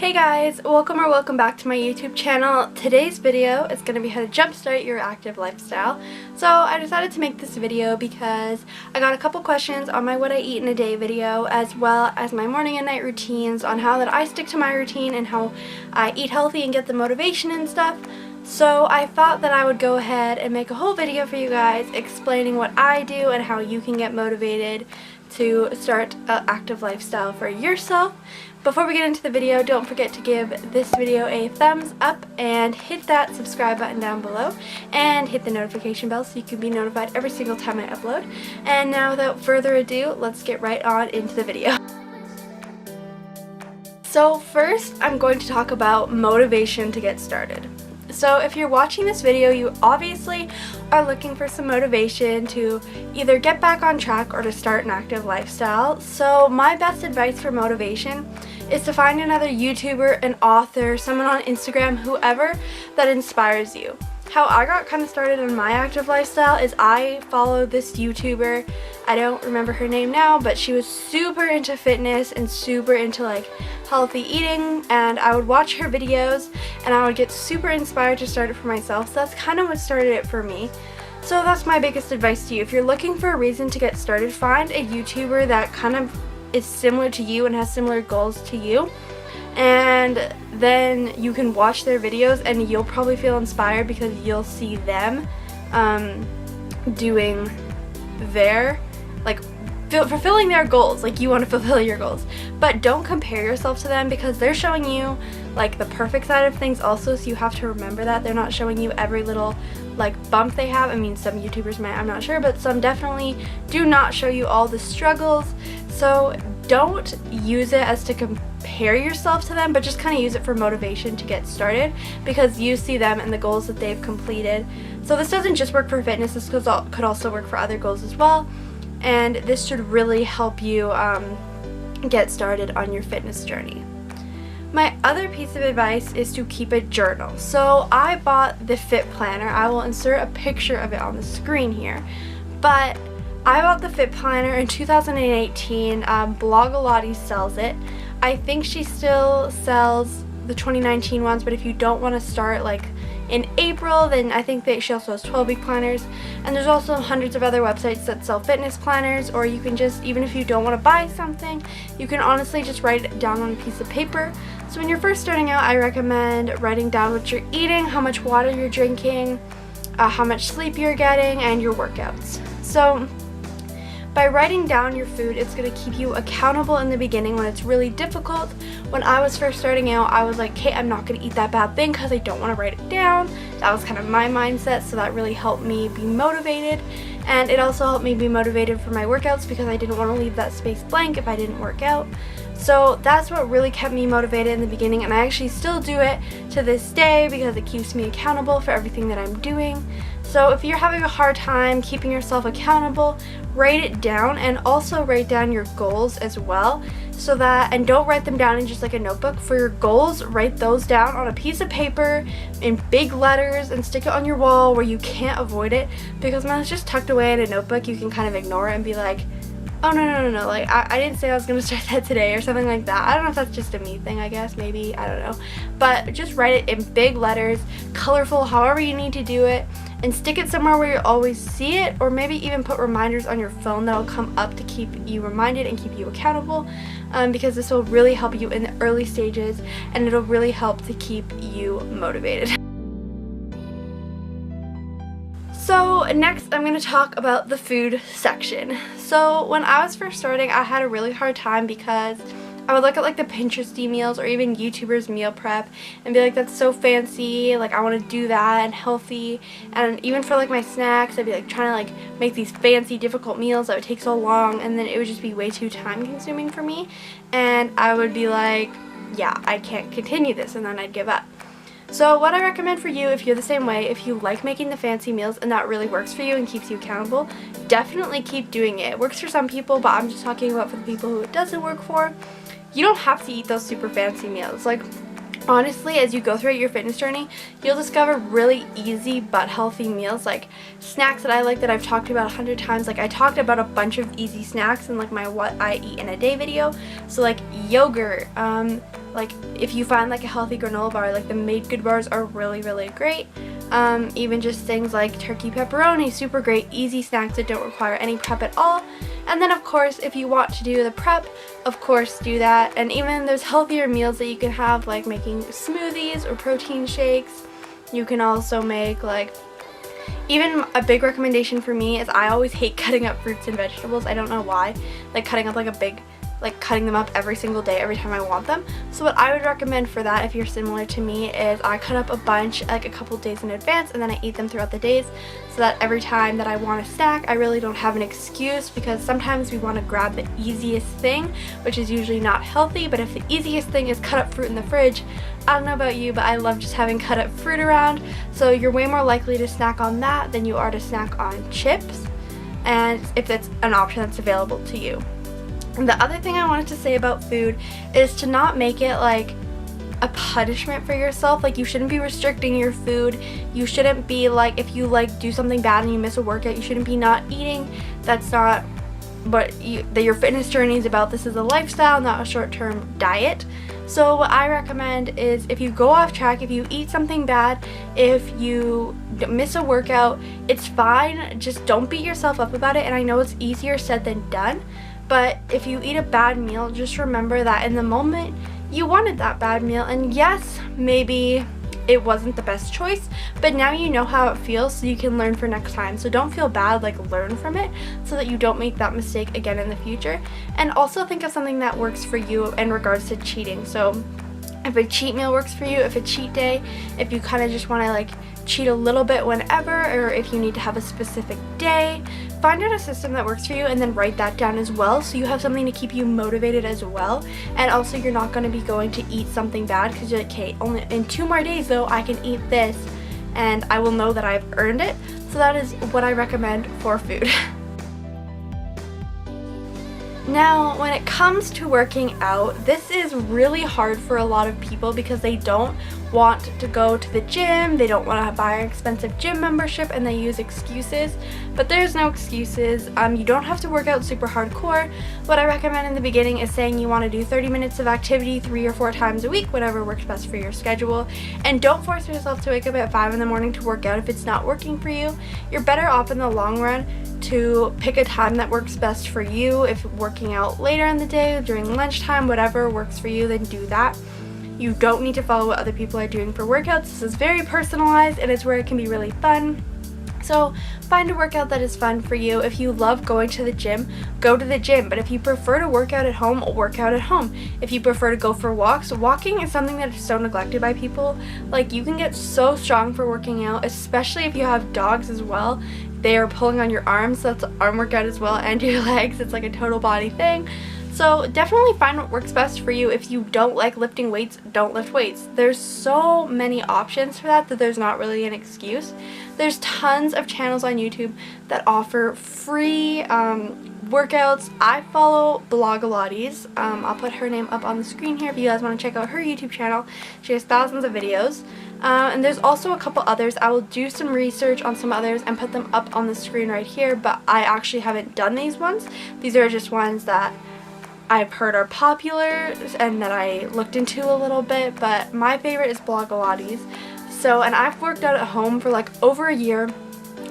Hey guys, welcome back to my YouTube channel. Today's video is going to be how to jumpstart your active lifestyle. So I decided to make this video because I got a couple questions on my what I eat in a day video, as well as my morning and night routines on how that I stick to my routine and how I eat healthy and get the motivation and stuff. So I thought that I would go ahead and make a whole video for you guys explaining what I do and how you can get motivated to start an active lifestyle for yourself. Before we get into the video, don't forget to give this video a thumbs up and hit that subscribe button down below and hit the notification bell so you can be notified every single time I upload. And now without further ado, let's get right on into the video. So first, I'm going to talk about motivation to get started. So if you're watching this video, you obviously are looking for some motivation to either get back on track or to start an active lifestyle. So my best advice for motivation is to find another YouTuber, an author, someone on Instagram, whoever that inspires you. How I got kind of started on my active lifestyle is I followed this YouTuber. I don't remember her name now, but she was super into fitness and super into like healthy eating, and I would watch her videos and I would get super inspired to start it for myself. So that's kind of what started it for me. So that's my biggest advice to you. If you're looking for a reason to get started, find a YouTuber that kind of is similar to you and has similar goals to you, and then you can watch their videos and you'll probably feel inspired because you'll see them doing their, like, fulfilling their goals like you want to fulfill your goals. But don't compare yourself to them because they're showing you like the perfect side of things also, so you have to remember that they're not showing you every little like bump they have. I mean, some YouTubers might, I'm not sure, but some definitely do not show you all the struggles. So don't use it as to compare yourself to them, but just kind of use it for motivation to get started because you see them and the goals that they've completed. So this doesn't just work for fitness, this could also work for other goals as well, and this should really help you get started on your fitness journey. My other piece of advice is to keep a journal. So I bought the Fit Planner. I will insert a picture of it on the screen here. But I bought the Fit Planner in 2018. Blogilates sells it. I think she still sells the 2019 ones, but if you don't want to start like in April, then I think that she also has 12-week planners. And there's also hundreds of other websites that sell fitness planners, or you can just, even if you don't want to buy something, you can honestly just write it down on a piece of paper. So when you're first starting out, I recommend writing down what you're eating, how much water you're drinking, how much sleep you're getting, and your workouts. So by writing down your food, it's going to keep you accountable in the beginning when it's really difficult. When I was first starting out, I was like, okay, I'm not going to eat that bad thing because I don't want to write it down. That was kind of my mindset, so that really helped me be motivated. And it also helped me be motivated for my workouts because I didn't want to leave that space blank if I didn't work out. So that's what really kept me motivated in the beginning, and I actually still do it to this day because it keeps me accountable for everything that I'm doing. So if you're having a hard time keeping yourself accountable, write it down, and also write down your goals as well, so that, and don't write them down in just like a notebook. For your goals, write those down on a piece of paper in big letters and stick it on your wall where you can't avoid it, because when it's just tucked away in a notebook, you can kind of ignore it and be like, oh no, like I didn't say I was going to start that today or something like that. I don't know if that's just a me thing, I guess, maybe, I don't know. But just write it in big letters, colorful, however you need to do it, and stick it somewhere where you always see it, or maybe even put reminders on your phone that'll come up to keep you reminded and keep you accountable, because this will really help you in the early stages, and it'll really help to keep you motivated. So next I'm going to talk about the food section. So when I was first starting, I had a really hard time because I would look at like the Pinteresty meals or even YouTubers meal prep and be like, that's so fancy, like I want to do that and healthy. And even for like my snacks, I'd be like trying to like make these fancy difficult meals that would take so long, and then it would just be way too time consuming for me, and I would be like, yeah, I can't continue this, and then I'd give up. So what I recommend for you, if you're the same way, if you like making the fancy meals and that really works for you and keeps you accountable, definitely keep doing it. It works for some people, but I'm just talking about for the people who it doesn't work for. You don't have to eat those super fancy meals. Like, honestly, as you go through your fitness journey, you'll discover really easy but healthy meals, like snacks that I like that I've talked about 100 times. Like, I talked about a bunch of easy snacks in like my what I eat in a day video. So like yogurt, like if you find like a healthy granola bar, like the Made Good bars are really, really great. Even just things like turkey pepperoni, super great, easy snacks that don't require any prep at all. And then of course, if you want to do the prep, of course do that. And even there's healthier meals that you can have, like making smoothies or protein shakes. You can also make like, even a big recommendation for me is I always hate cutting up fruits and vegetables. I don't know why, like cutting up cutting them up every single day every time I want them. So what I would recommend for that, if you're similar to me, is I cut up a bunch like a couple days in advance and then I eat them throughout the days, so that every time that I want a snack I really don't have an excuse, because sometimes we want to grab the easiest thing, which is usually not healthy. But if the easiest thing is cut up fruit in the fridge, I don't know about you, but I love just having cut up fruit around, so you're way more likely to snack on that than you are to snack on chips, and if that's an option that's available to you. And the other thing I wanted to say about food is to not make it like a punishment for yourself. Like, you shouldn't be restricting your food. You shouldn't be like, if you like do something bad and you miss a workout, you shouldn't be not eating. That's not what your fitness journey is about. This is a lifestyle, not a short-term diet. So what I recommend is, if you go off track, if you eat something bad, if you miss a workout, it's fine. Just don't beat yourself up about it. And I know it's easier said than done, but if you eat a bad meal, just remember that in the moment you wanted that bad meal, and yes, maybe it wasn't the best choice, but now you know how it feels, so you can learn for next time. So don't feel bad, like learn from it so that you don't make that mistake again in the future. And also think of something that works for you in regards to cheating. So if a cheat meal works for you, if a cheat day, if you kind of just want to like cheat a little bit whenever, or if you need to have a specific day, find out a system that works for you and then write that down as well, so you have something to keep you motivated as well. And also, you're not going to be going to eat something bad because you're like, okay, only in 2 more days though I can eat this and I will know that I've earned it. So that is what I recommend for food. Now, when it comes to working out, this is really hard for a lot of people because they don't want to go to the gym, they don't want to buy an expensive gym membership, and they use excuses. But there's no excuses. You don't have to work out super hardcore. What I recommend in the beginning is saying you want to do 30 minutes of activity 3 or 4 times a week, whatever works best for your schedule. And don't force yourself to wake up at 5 in the morning to work out if it's not working for you. You're better off in the long run to pick a time that works best for you. If working out later in the day, during lunchtime, whatever works for you, then do that. You don't need to follow what other people are doing for workouts. This is very personalized, and it's where it can be really fun. So find a workout that is fun for you. If you love going to the gym, go to the gym. But if you prefer to work out at home, work out at home. If you prefer to go for walks, walking is something that is so neglected by people. Like, you can get so strong for working out, especially if you have dogs as well. They are pulling on your arms, so that's an arm workout as well, and your legs. It's like a total body thing. So definitely find what works best for you. If you don't like lifting weights, don't lift weights. There's so many options for that there's not really an excuse. There's tons of channels on YouTube that offer free workouts. I follow Blogilates. I'll put her name up on the screen here if you guys want to check out her YouTube channel. She has thousands of videos. And there's also a couple others. I will do some research on some others and put them up on the screen right here, but I actually haven't done these ones. These are just ones that I've heard are popular and that I looked into a little bit, but my favorite is Blogilates. So, and I've worked out at home for like over a year,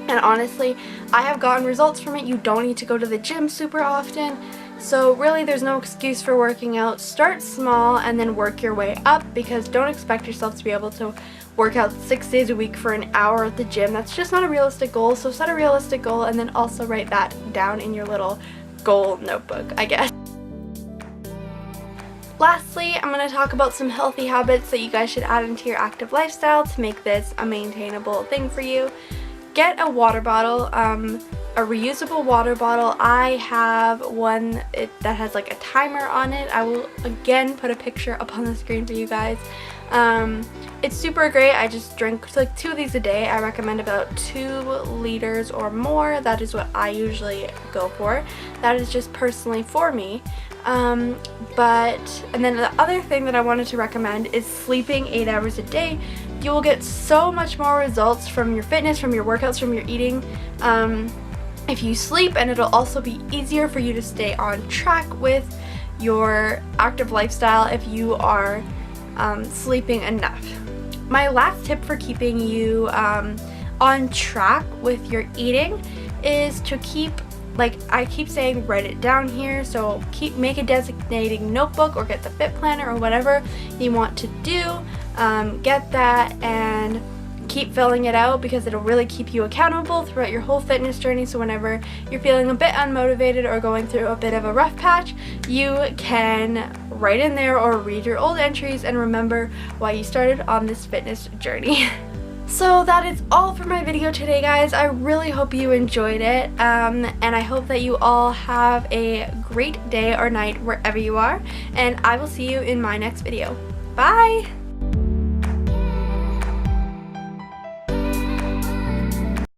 and honestly, I have gotten results from it. You don't need to go to the gym super often. So really, there's no excuse for working out. Start small and then work your way up, because don't expect yourself to be able to work out 6 days a week for an hour at the gym. That's just not a realistic goal. So set a realistic goal and then also write that down in your little goal notebook, I guess. Lastly, I'm going to talk about some healthy habits that you guys should add into your active lifestyle to make this a maintainable thing for you. Get a water bottle, a reusable water bottle. I have one that has like a timer on it. I will again put a picture up on the screen for you guys. It's super great. I just drink like 2 of these a day. I recommend about 2 liters or more. That is what I usually go for. That is just personally for me. And then the other thing that I wanted to recommend is sleeping 8 hours a day. You will get so much more results from your fitness, from your workouts, from your eating, if you sleep, and it'll also be easier for you to stay on track with your active lifestyle if you are sleeping enough. My last tip for keeping you on track with your eating is to keep, like I keep saying, write it down here. So make a designating notebook or get the Fit Planner or whatever you want to do. Get that and keep filling it out, because it'll really keep you accountable throughout your whole fitness journey. So whenever you're feeling a bit unmotivated or going through a bit of a rough patch, you can write in there or read your old entries and remember why you started on this fitness journey. So that is all for my video today, guys. I really hope you enjoyed it, and I hope that you all have a great day or night wherever you are, and I will see you in my next video. Bye!